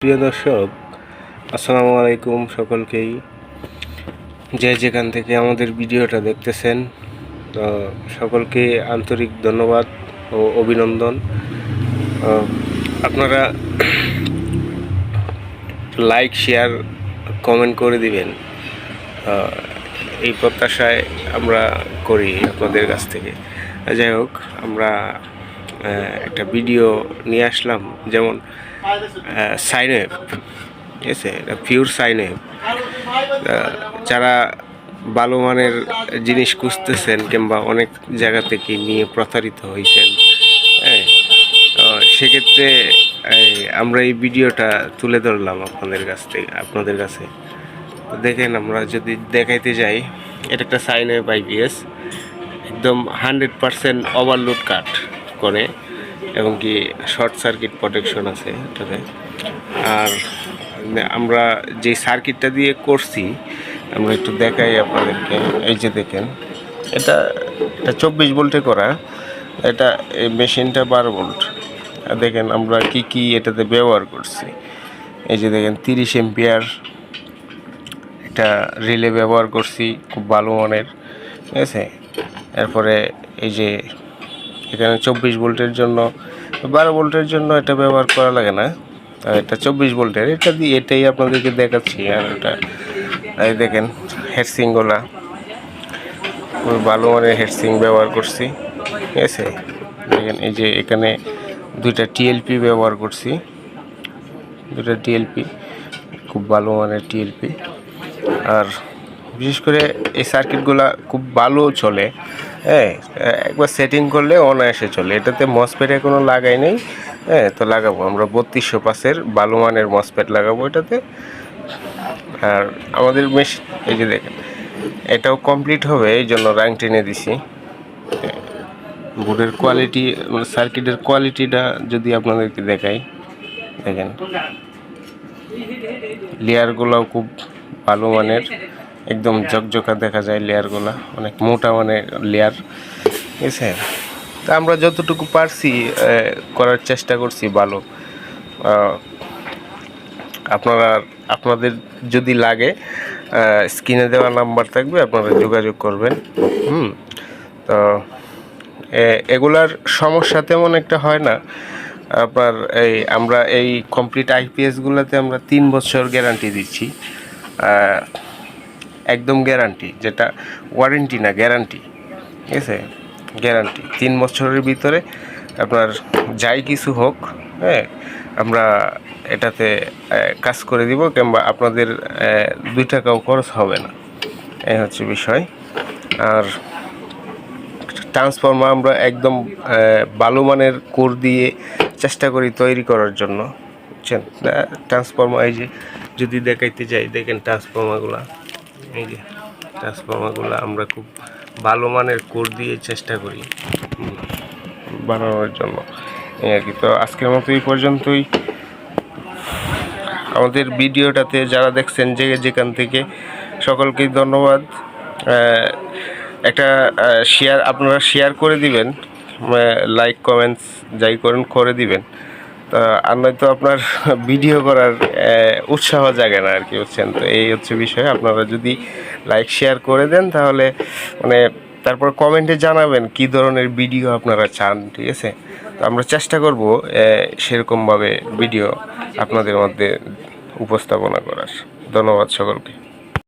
প্রিয় দর্শক, আসসালামু আলাইকুম সকলকেই। যে যেখান থেকে আমাদের ভিডিওটা দেখতেছেন, তো সকলকে আন্তরিক ধন্যবাদ ও অভিনন্দন। আপনারা লাইক, শেয়ার, কমেন্ট করে দিবেন, এই প্রত্যাশায় আমরা করি আপনাদের কাছ থেকে। যাই হোক, আমরা একটা ভিডিও নিয়ে আসলাম, যেমন সাইন ওয়েভ, ঠিক আছে, এটা পিওর সাইন ওয়েভ। যারা ভালো মানের জিনিস খুঁজতেছেন কিংবা অনেক জায়গা থেকে নিয়ে প্রতারিত হয়েছেন, হ্যাঁ, সেক্ষেত্রে আমরা এই ভিডিওটা তুলে ধরলাম আপনাদের কাছে। দেখেন, আমরা যদি দেখাইতে যাই, এটা একটা সাইন ওয়েভ আইপিএস, একদম 100% ওভারলোড কাট করে এবং কি শর্ট সার্কিট প্রোটেকশন আছে এটাতে। আর আমরা যে সার্কিটটা দিয়ে করছি, আমরা একটু দেখাই আপনাদেরকে। এই যে দেখেন, এটা 24 ভোল্টে করা, এটা এই মেশিনটা 12 ভোল্ট। দেখেন আমরা কি এটাতে ব্যবহার করছি। এই যে দেখেন, 30 এম্পিয়ার একটা রিলে ব্যবহার করছি, খুব ভালো মানের, ঠিক আছে। এরপরে এই যে এখানে 24 ভোল্টের জন্য, 12 ভোল্টের জন্য এটা ব্যবহার করা লাগে না, এটা 24 ভোল্টের, এটাই আপনাদেরকে দেখাচ্ছি। আর এটা এই দেখেন, হেডসিংগুলা খুব ভালো মানের হেডসিং ব্যবহার করছি, ঠিক আছে। দেখেন, এই যে এখানে দুইটা টিএলপি ব্যবহার করছি, দুইটা টিএলপি, খুব ভালো মানের টিএলপি। আর বিশেষ করে এই সার্কিটগুলা খুব ভালো চলে, হ্যাঁ, একবার সেটিং করলে অনায়াসে চলে। এটাতে মসপেটে কোনো লাগাই নেই, হ্যাঁ, তো লাগাবো আমরা 3200 পাসের ভালো মানের মসপেট লাগাবো এটাতে। আর আমাদের মেশিন, এই যে দেখেন, এটাও কমপ্লিট হবে, এই জন্য রাং টেনে দিছি। বোর্ডের কোয়ালিটি, মানে সার্কিটের কোয়ালিটিটা যদি আপনাদেরকে দেখাই, দেখেন লেয়ারগুলোও খুব ভালো মানের, একদম ঝকঝকা দেখা যায় লেয়ারগুলো, অনেক মোটা মানের লেয়ার, ঠিক আছে। তা আমরা যতটুকু পারছি করার চেষ্টা করছি ভালো। আপনাদের যদি লাগে, স্ক্রিনে দেওয়া নাম্বার থাকবে, আপনারা যোগাযোগ করবেন। তো এগুলার সমস্যা তেমন একটা হয় না আপনার। আমরা এই কমপ্লিট আইপিএসগুলোতে আমরা 3 বছর গ্যারান্টি দিচ্ছি, একদম গ্যারান্টি, যেটা ওয়ারেন্টি না, গ্যারান্টি, ঠিক আছে। গ্যারান্টি 3 বছরের ভিতরে আপনার যাই কিছু হোক, হ্যাঁ, আমরা এটাতে কাজ করে দিব, কিংবা আপনাদের 2 টাকাও খরচ হবে না, এই হচ্ছে বিষয়। আর ট্রান্সফর্মার আমরা একদম ভালো মানের কোর দিয়ে চেষ্টা করি তৈরি করার জন্য, বুঝছেন। ট্রান্সফর্মার, এই যে যদি দেখাইতে যাই, দেখেন ট্রান্সফর্মারগুলো, এই যে ট্রান্সফর্মারগুলো আমরা খুব ভালো মানের কোর দিয়ে চেষ্টা করি বানানোর জন্য, এই আর কি। তো আজকের মতো এই পর্যন্তই। আমাদের ভিডিওটাতে যারা দেখছেন যেখান থেকে, সকলকেই ধন্যবাদ। একটা শেয়ার, আপনারা শেয়ার করে দিবেন, লাইক কমেন্টস যাই করেন করে দিবেন। তা আর নয়তো আপনার ভিডিও করার উৎসাহ জাগে না আর কি, বুঝছেন। তো এই হচ্ছে বিষয়। আপনারা যদি লাইক শেয়ার করে দেন, তাহলে মানে তারপর কমেন্টে জানাবেন কি ধরনের ভিডিও আপনারা চান, ঠিক আছে। তো আমরা চেষ্টা করব সেরকমভাবে ভিডিও আপনাদের মধ্যে উপস্থাপনা করার। ধন্যবাদ সকলকে।